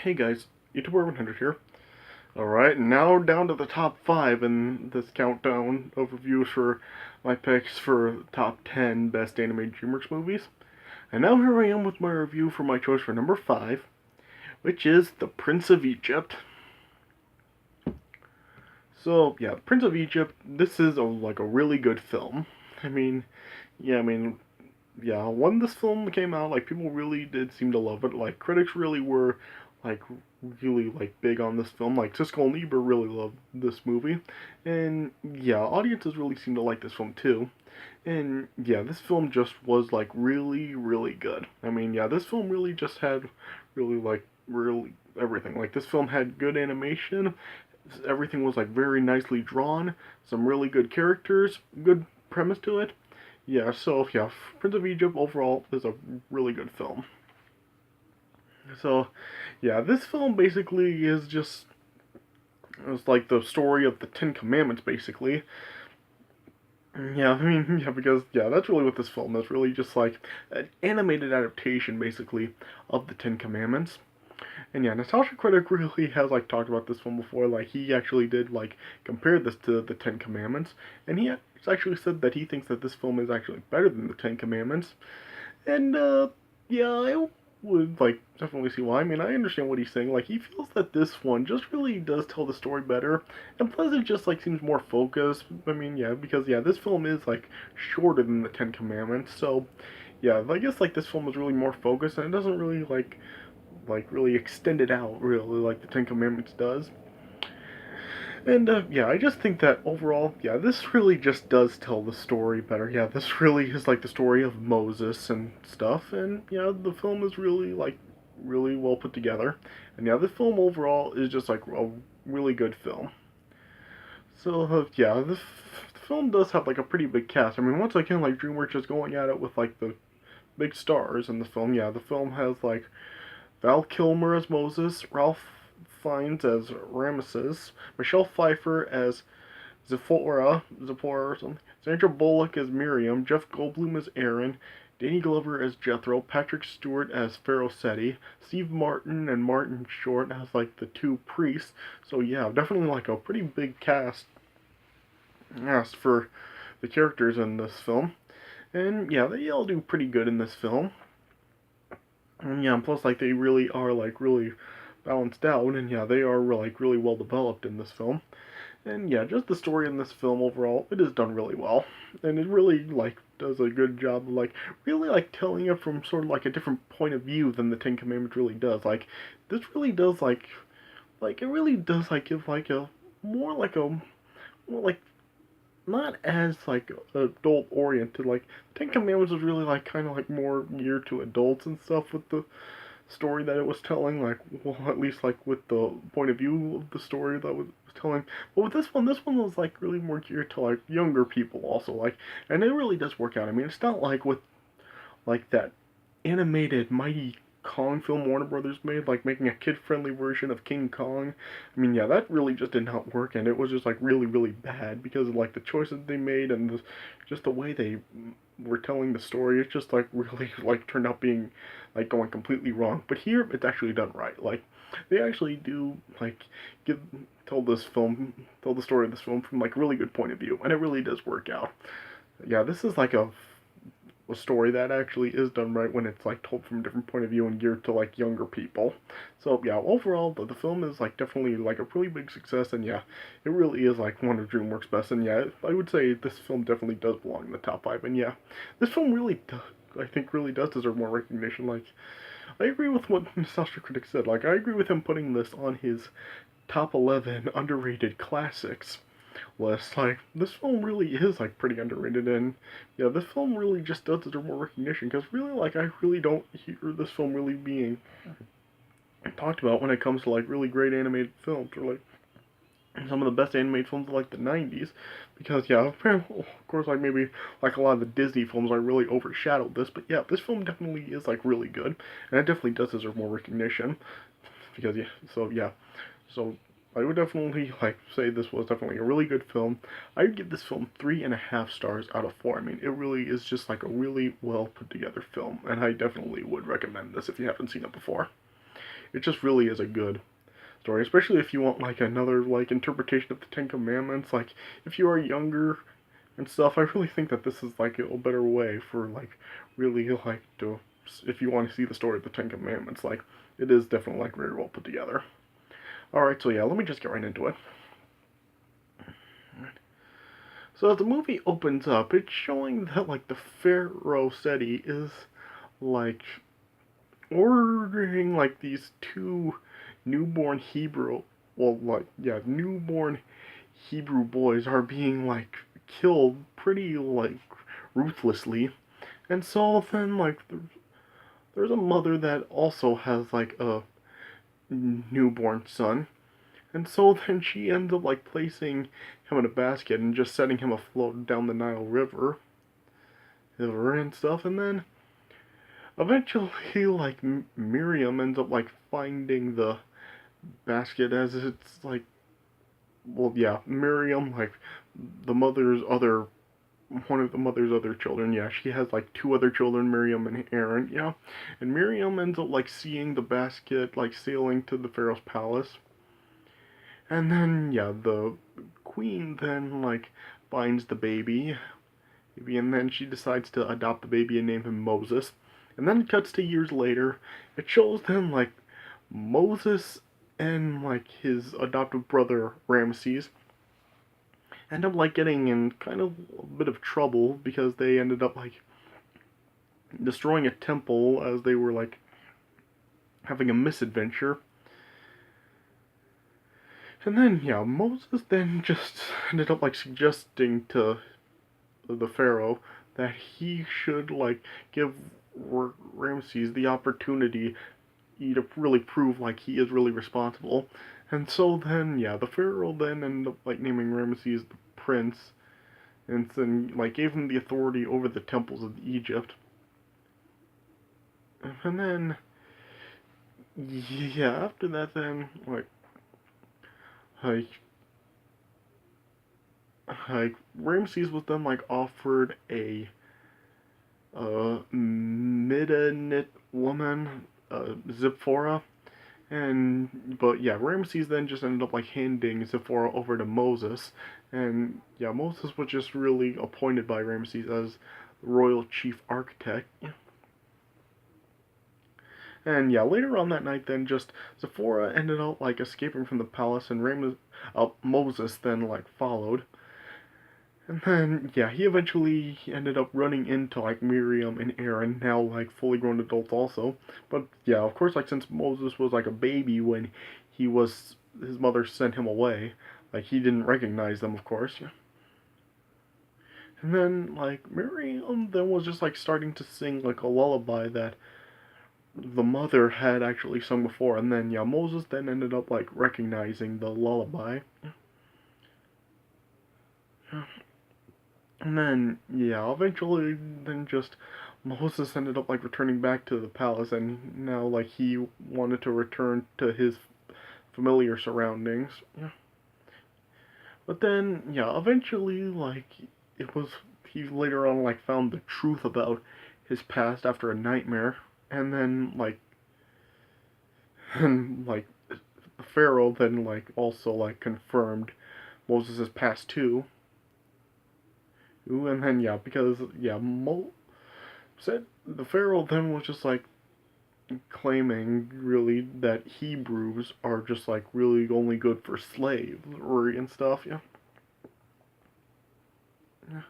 Hey guys, YouTuber 100 here. Alright, now down to the top 5 in this countdown of reviews for my picks for top 10 best animated DreamWorks movies. And now here I am with my review for my choice for number 5, which is The Prince of Egypt. So, yeah, Prince of Egypt, this is like a really good film. I mean, yeah, I mean, yeah, when this film came out, like people really did seem to love it. Like critics really were like really like big on this film. Like Siskel and Ebert really loved this movie, and yeah, audiences really seemed to like this film too. And yeah, this film just was like really good. I mean, yeah, this film really just had really everything. Like this film had good animation. Everything was like very nicely drawn. Some really good characters. Good premise to it. Yeah, so yeah, Prince of Egypt overall is a really good film. So, yeah, this film basically is just it's like the story of the Ten Commandments, basically. Yeah, I mean, yeah, because yeah, that's really what this film is. Really, just like an animated adaptation, basically, of the Ten Commandments. And yeah, Nostalgia Critic really has like talked about this film before. Like he actually did like compare this to the Ten Commandments, and he actually said that he thinks that this film is actually better than the Ten Commandments. And yeah, I would like definitely see why. I mean, I understand what he's saying. Like he feels that this one just really does tell the story better, and plus it just like seems more focused. I mean, yeah, because yeah, this film is like shorter than the Ten Commandments, so yeah, I guess like this film is really more focused and it doesn't really like really extend it out really like the Ten Commandments does. And yeah, I just think that overall, yeah, this really just does tell the story better. Yeah, this really is like the story of Moses and stuff, and yeah, the film is really like really well put together. And yeah, the film overall is just like a really good film. So yeah, the film does have like a pretty big cast. I mean, once again, like DreamWorks is going at it with like the big stars in the film. Yeah, the film has like Val Kilmer as Moses, Ralph Fiennes as Ramesses, Michelle Pfeiffer as Zipporah or something, Sandra Bullock as Miriam, Jeff Goldblum as Aaron, Danny Glover as Jethro, Patrick Stewart as Pharaoh Seti, Steve Martin and Martin Short as like the two priests. So yeah, definitely like a pretty big cast for the characters in this film. And yeah, they all do pretty good in this film. And yeah, plus like they really are like really balanced out, and yeah, they are like really well developed in this film. And yeah, just the story in this film overall, it is done really well, and it really like does a good job of like really like telling it from sort of like a different point of view than the Ten Commandments really does. Like this really does like it really does like give like a more like a more like not as like adult oriented. Like Ten Commandments was really like kind of like more geared to adults and stuff with the story that it was telling, like, well, at least like with the point of view of the story that was telling. But with this one was like really more geared to like younger people also, like, and it really does work out. I mean, it's not like with like that animated Mighty Kong film Warner Brothers made, like making a kid-friendly version of King Kong. I mean, yeah, that really just did not work, and it was just like really bad because of like the choices they made and just the way they were telling the story. It's just like really like turned out being like going completely wrong. But here, it's actually done right. Like they actually do like give tell the story of this film from like a really good point of view, and it really does work out. Yeah, this is like a story that actually is done right when it's like told from a different point of view and geared to like younger people. So yeah, overall the film is like definitely like a really big success, and yeah, it really is like one of DreamWorks' best. And yeah, I would say this film definitely does belong in the top 5. And yeah, this film really does, I think really does deserve more recognition. Like I agree with what Nostalgia Critic said. Like I agree with him putting this on his top 11 underrated classics list. Like this film really is like pretty underrated, and yeah, this film really just does deserve more recognition because really like I really don't hear this film really being talked about when it comes to like really great animated films or like some of the best animated films of like the 90s. Because yeah, of course like maybe like a lot of the Disney films like really overshadowed this, but yeah, this film definitely is like really good, and it definitely does deserve more recognition because yeah, so yeah, so I would definitely like say this was definitely a really good film. I would give this film 3.5 stars out of 4. I mean, it really is just like a really well put together film, and I definitely would recommend this if you haven't seen it before. it just really is a good story, especially if you want like another like interpretation of the Ten Commandments. Like if you are younger and stuff, I really think that this is like a better way for like really like to, if you want to see the story of the Ten Commandments, like it is definitely like very well put together. All right, so yeah, let me just get right into it. So as the movie opens up, it's showing that like the Pharaoh Seti is like ordering like these two newborn Hebrew, well, like yeah, newborn Hebrew boys are being like killed pretty like ruthlessly, and so then like there's a mother that also has like a newborn son, and so then she ends up like placing him in a basket and just setting him afloat down the Nile River and stuff, and then eventually like Miriam ends up like finding the basket as it's like, well, yeah, Miriam, like the mother's other, one of the mother's other children, yeah, she has like two other children, Miriam and Aaron, yeah, and Miriam ends up like seeing the basket like sailing to the Pharaoh's palace, and then yeah, the queen then like finds the baby, and then she decides to adopt the baby and name him Moses, and then it cuts to years later. It shows them like Moses and like his adoptive brother Ramses end up like getting in kind of a bit of trouble because they ended up like destroying a temple as they were like having a misadventure. And then yeah, Moses then just ended up like suggesting to the pharaoh that he should like give Ramses the opportunity to really prove like he is really responsible. And so then yeah, the pharaoh then ended up like naming Ramses the prince, and then like gave him the authority over the temples of Egypt. And then yeah, after that then like like Ramses was then like offered a Midianite woman, Zipporah, and but yeah, Ramses then just ended up like handing Zipporah over to Moses, and yeah, Moses was just really appointed by Ramses as royal chief architect. And yeah, later on that night, then just Zipporah ended up like escaping from the palace, and Moses then like followed. And then, yeah, he eventually ended up running into, like, Miriam and Aaron, now, like, fully grown adults also. But, yeah, of course, like, since Moses was, like, a baby when his mother sent him away, like, he didn't recognize them, of course, yeah. And then, like, Miriam then was just, like, starting to sing, like, a lullaby that the mother had actually sung before. And then, yeah, Moses then ended up, like, recognizing the lullaby. Yeah. And then, yeah, eventually, then just Moses ended up like returning back to the palace, and now like he wanted to return to his familiar surroundings. Yeah. But then, yeah, eventually, like it was he later on like found the truth about his past after a nightmare, and then like and like the Pharaoh then like also like confirmed Moses' past too. Ooh, and then yeah, because yeah, said the Pharaoh then was just like claiming really that Hebrews are just like really only good for slavery and stuff, yeah. Yeah.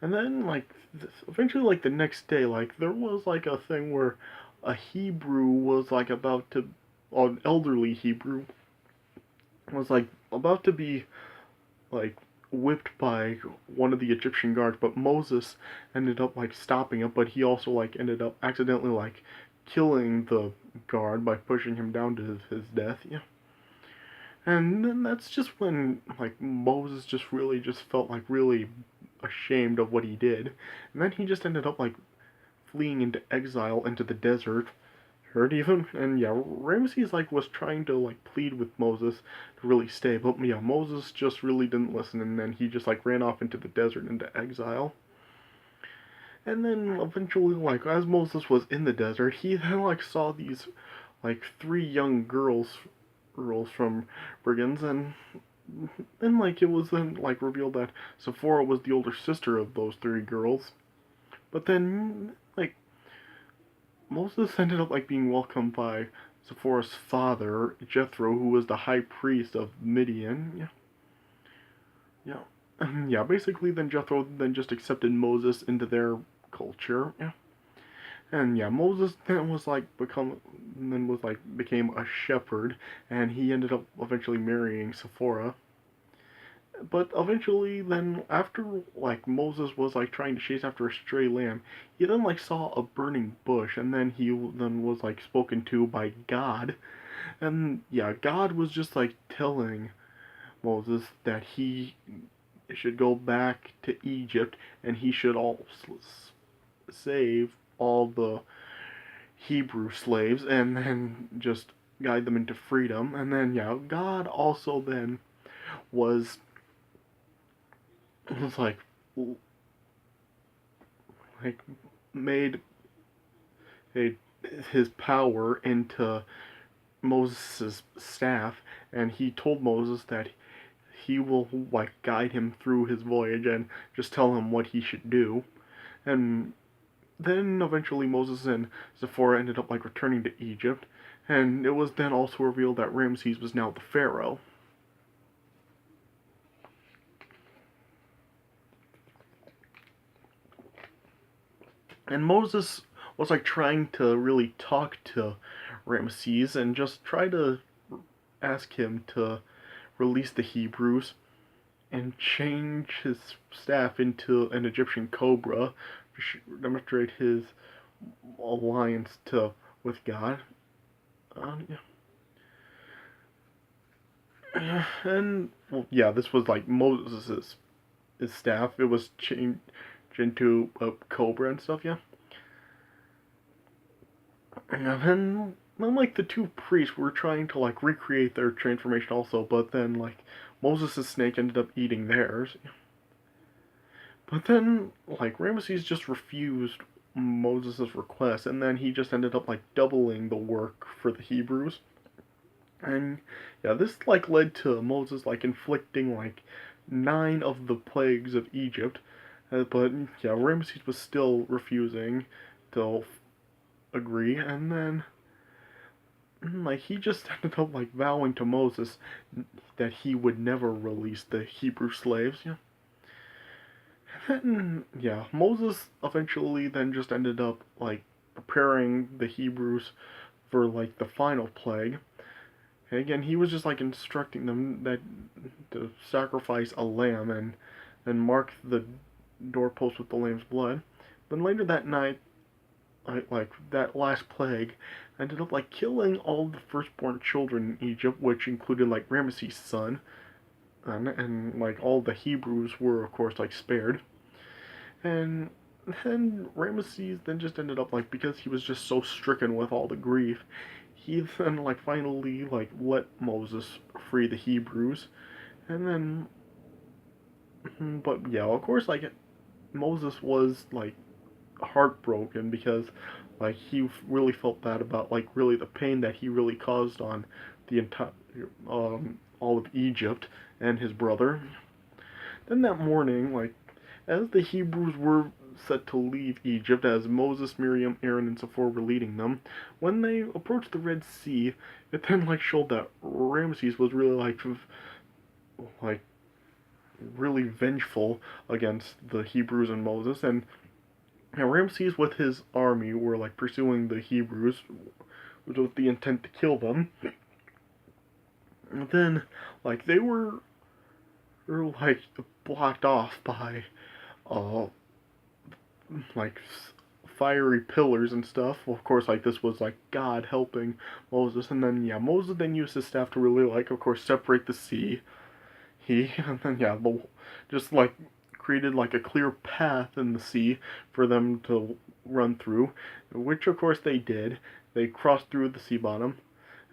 And then like eventually like the next day like there was like a thing where a Hebrew was like about to an elderly Hebrew was like about to be like whipped by one of the Egyptian guards, but Moses ended up like stopping it, but he also like ended up accidentally like killing the guard by pushing him down to his death. Yeah. And then that's just when like Moses just really just felt like really ashamed of what he did. And then he just ended up like fleeing into exile into the desert. Heard even, and yeah, Ramses like was trying to like plead with Moses to really stay, but yeah, Moses just really didn't listen, and then he just like ran off into the desert into exile. And then eventually, like as Moses was in the desert, he then like saw these like three young girls from brigands, and then like it was then like revealed that Sephora was the older sister of those three girls. But then like Moses ended up like being welcomed by Sephora's father, Jethro, who was the high priest of Midian. Yeah, yeah. Yeah, basically then Jethro then just accepted Moses into their culture. Yeah. And yeah, Moses then was like became a shepherd, and he ended up eventually marrying Sephora. But eventually, then after like Moses was like trying to chase after a stray lamb, he then like saw a burning bush, and then he then was like spoken to by God, and yeah, God was just like telling Moses that he should go back to Egypt, and he should also save all the Hebrew slaves, and then just guide them into freedom. And then yeah, God also then was was like made a, his power into Moses' staff, and he told Moses that he will like guide him through his voyage and just tell him what he should do. And then eventually Moses and Zipporah ended up like returning to Egypt, and it was then also revealed that Ramses was now the pharaoh. And Moses was like trying to really talk to Ramses and just try to ask him to release the Hebrews and change his staff into an Egyptian cobra to demonstrate his alliance to with God. Yeah. And well, yeah, this was like Moses' his staff. It was changed into a cobra and stuff. Yeah, and then like the two priests were trying to like recreate their transformation also, but then like Moses' snake ended up eating theirs. But then like Ramesses just refused Moses' request, and then he just ended up like doubling the work for the Hebrews. And yeah, this like led to Moses like inflicting like 9 of the plagues of Egypt. But yeah, Ramesses was still refusing to agree, and then like he just ended up like vowing to Moses that he would never release the Hebrew slaves. Yeah. And then yeah, Moses eventually then just ended up like preparing the Hebrews for like the final plague. And again, he was just like instructing them that to sacrifice a lamb and mark the doorpost with the lamb's blood. Then later that night, like that last plague ended up like killing all the firstborn children in Egypt, which included like Ramesses' son, and like all the Hebrews were of course like spared. And then Ramesses then just ended up like because he was just so stricken with all the grief, he then like finally like let Moses free the Hebrews, and then but yeah, of course like Moses was like heartbroken because like he really felt bad about like really the pain that he really caused on the entire all of Egypt and his brother. Then that morning, like as the Hebrews were set to leave Egypt, as Moses, Miriam, Aaron, and Sephora were leading them, when they approached the Red Sea, it then like showed that Ramses was really like really vengeful against the Hebrews and Moses, and Ramses with his army were like pursuing the Hebrews with the intent to kill them. And then like they were like blocked off by uh like fiery pillars and stuff. Well, of course, like this was like God helping Moses, and then yeah, Moses then used his staff to really like, of course, separate the sea. He and then yeah, just like created like a clear path in the sea for them to run through, which of course they did. They crossed through the sea bottom,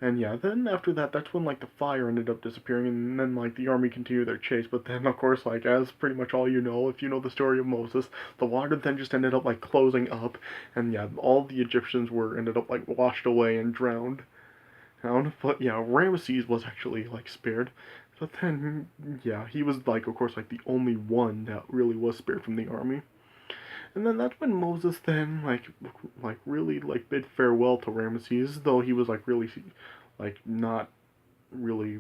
And yeah, then after that, that's when like the fire ended up disappearing, and then like the army continued their chase. But then, of course, like as pretty much all you know, if you know the story of Moses, the water then just ended up like closing up, and yeah, all the Egyptians were ended up like washed away and drowned. But yeah, Ramesses was actually like spared. But then, yeah, he was like, of course, like the only one that really was spared from the army. And then that's when Moses then like really like bid farewell to Ramesses, though he was like really like not really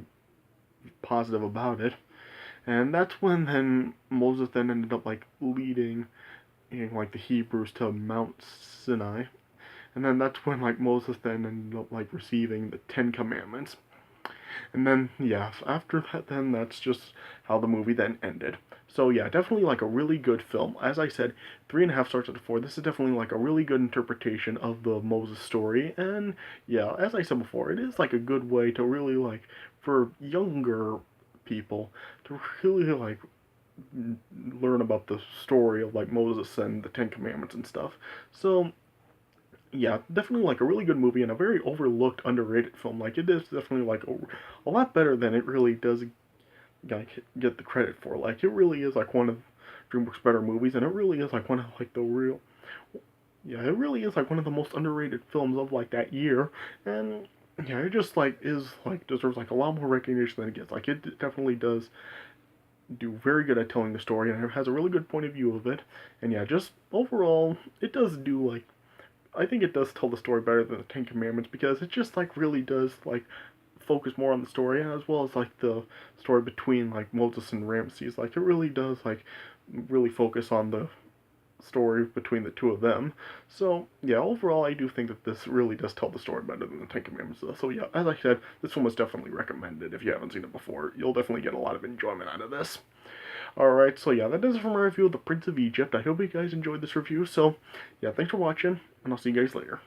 positive about it. And that's when then Moses then ended up like leading like the Hebrews to Mount Sinai. And then that's when like Moses then ended up like receiving the Ten Commandments. And then yeah, after that then that's just how the movie then ended. So yeah, definitely like a really good film. As I said, 3.5 stars out of 4. This is definitely like a really good interpretation of the Moses story. And yeah, as I said before, it is like a good way to really like for younger people to really like learn about the story of like Moses and the Ten Commandments and stuff. So yeah, definitely like a really good movie and a very overlooked, underrated film. Like it is definitely like a lot better than it really does like get the credit for. Like it really is like one of DreamWorks' better movies, and it really is like one of like the real yeah, it really is like one of the most underrated films of like that year. And yeah, it just like is like deserves like a lot more recognition than it gets. Like it definitely does do very good at telling the story, and it has a really good point of view of it. And yeah, just overall, it does do like I think it does tell the story better than the Ten Commandments because it just like really does like focus more on the story as well as like the story between like Moses and Ramses. Like it really does like really focus on the story between the two of them. So yeah, overall I do think that this really does tell the story better than the Ten Commandments does. So yeah, as I said, this one was definitely recommended. If you haven't seen it before, you'll definitely get a lot of enjoyment out of this. Alright, so yeah, that does it for my review of The Prince of Egypt. I hope you guys enjoyed this review. So yeah, thanks for watching, and I'll see you guys later.